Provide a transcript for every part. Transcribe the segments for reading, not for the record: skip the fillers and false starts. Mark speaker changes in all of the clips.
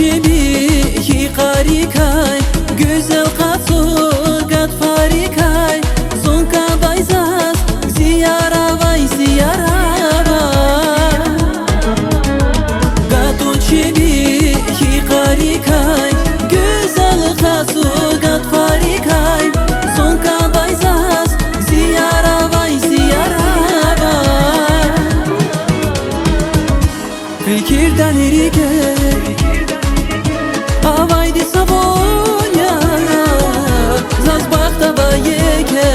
Speaker 1: çebi harikay, güzel katsugat farikay, zonka bayzas ziyara vay ziyara gato çebi harikay, güzel katsugat farikay, zonka bayzas ziyara vay ziyara fikirden erike Avaydi Savonya Zazbakta bayeke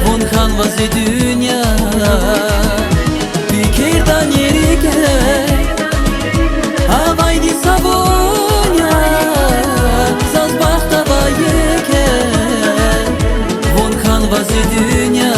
Speaker 1: Von halvazı dünya Fikirdan yerike Avaydi Savonya Zazbakta bayeke Von halvazı dünya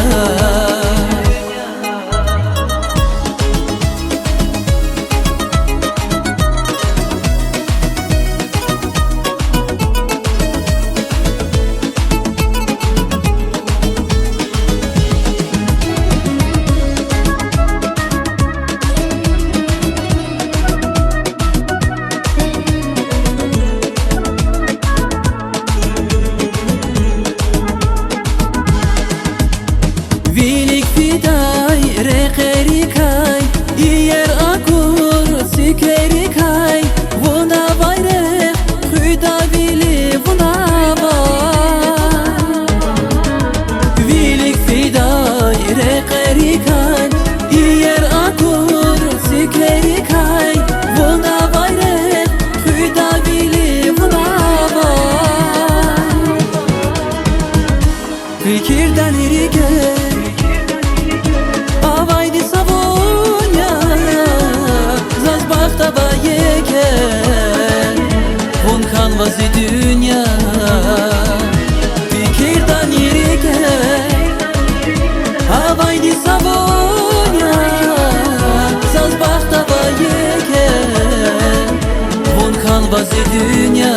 Speaker 1: Vilik fiday rekerikay, iyer akur sikerikay, vuna vayrek hüda vili vuna var. Vilik fiday rekerikay, iyer akur sikerikay, vuna vayrek hüda vili vuna var. Fikirden erike Avaydi Savonya Zazbakta bayeke Von halvazı dünya Fikirdan yerike Avaydi Savonya Zazbakta bayeke Von halvazı dünya